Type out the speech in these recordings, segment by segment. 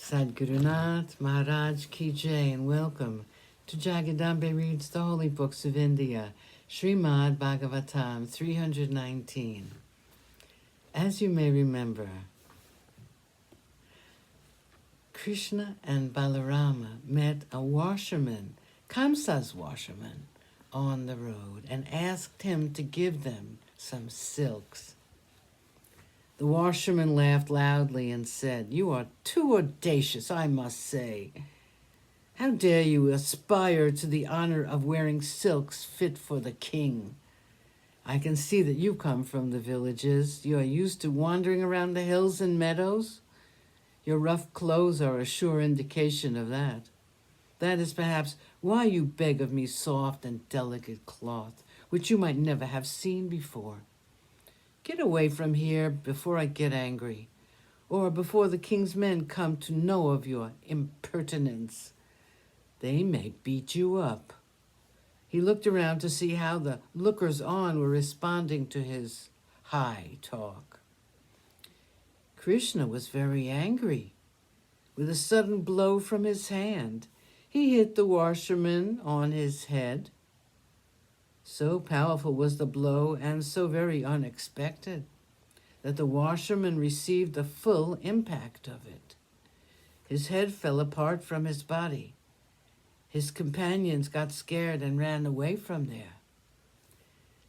Sadgurunath Maharaj Ki Jai, and welcome to Jagadambe Reads the Holy Books of India, ShrimadBhagavatam319. As you may remember, Krishna and Balarama met a washerman, Kamsa's washerman, on the road and asked him to give them some silks. The washerman laughed loudly and said, "You are too audacious, I must say. How dare you aspire to the honor of wearing silks fit for the king? I can see that you come from the villages. You are used to wandering around the hills and meadows. Your rough clothes are a sure indication of that. That is perhaps why you beg of me soft and delicate cloth, which you might never have seen before. Get away from here before I get angry, or before the king's men come to know of your impertinence. They may beat you up." He looked around to see how the lookers-on were responding to his high talk. Krishna was very angry. With a sudden blow from his hand, he hit the washerman on his head. So powerful was the blow, and so very unexpected, that the washerman received the full impact of it. His head fell apart from his body. His companions got scared and ran away from there.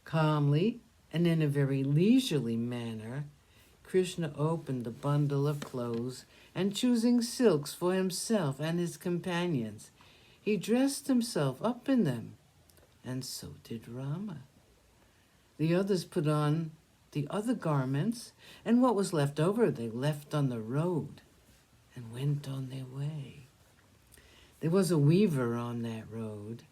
Calmly, and in a very leisurely manner, Krishna opened the bundle of clothes, and choosing silks for himself and his companions, he dressed himself up in them. And so did Rama. The others put on the other garments, and what was left over they left on the road and went on their way. There was a weaver on that road.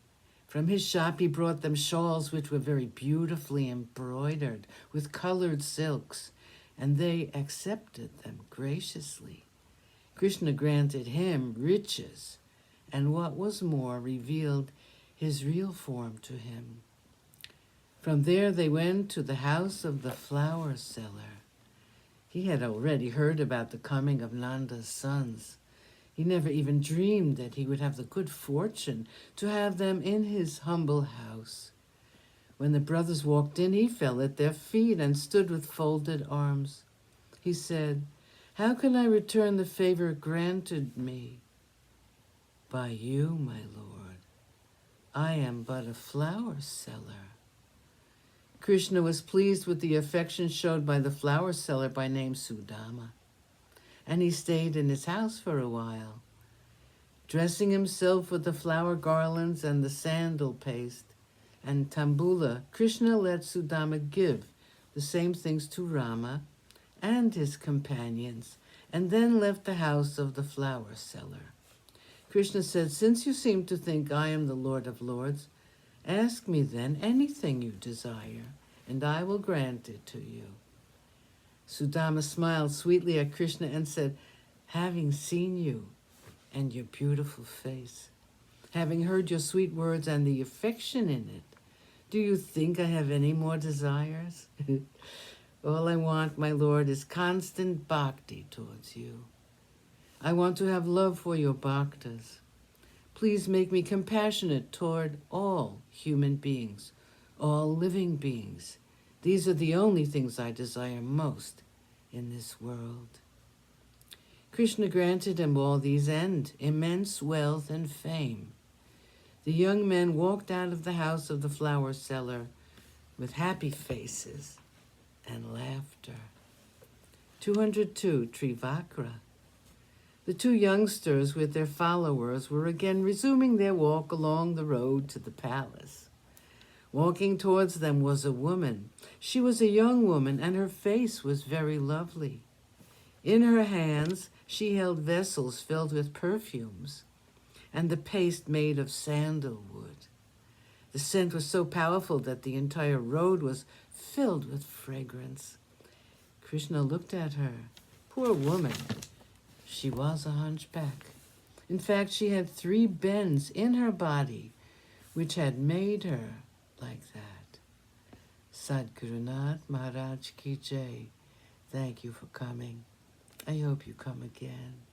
From his shop he brought them shawls which were very beautifully embroidered with colored silks, and they accepted them graciously. Krishna granted him riches, and what was more, revealed his real form to him. From there they went to the house of the flower seller. He had already heard about the coming of Nanda's sons. He never even dreamed that he would have the good fortune to have them in his humble house. When the brothers walked in, he fell at their feet and stood with folded arms. He said, "How can I return the favor granted me?" "By you, my lord. I am but a flower seller." Krishna was pleased with the affection showed by the flower seller by name Sudama, and he stayed in his house for a while. Dressing himself with the flower garlands and the sandal paste and tambula, Krishna let Sudama give the same things to Rama and his companions, and then left the house of the flower seller. Krishna said, "Since you seem to think I am the Lord of Lords, ask me then anything you desire, and I will grant it to you." Sudama smiled sweetly at Krishna and said, "Having seen you and your beautiful face, having heard your sweet words and the affection in it, do you think I have any more desires? All I want, my Lord, is constant bhakti towards you. I want to have love for your bhaktas. Please make me compassionate toward all human beings, all living beings. These are the only things I desire most in this world." Krishna granted him all these and immense wealth and fame. The young men walked out of the house of the flower seller with happy faces and laughter. 202, Trivakra. The two youngsters with their followers were again resuming their walk along the road to the palace. Walking towards them was a woman. She was a young woman, and her face was very lovely. In her hands she held vessels filled with perfumes, and the paste made of sandalwood. The scent was so powerful that the entire road was filled with fragrance. Krishna looked at her. Poor woman. She was a hunchback. In fact, she had 3 bends in her body, which had made her like that. Sadgurunath Maharaj Ki Jai. Thank you for coming. I hope you come again.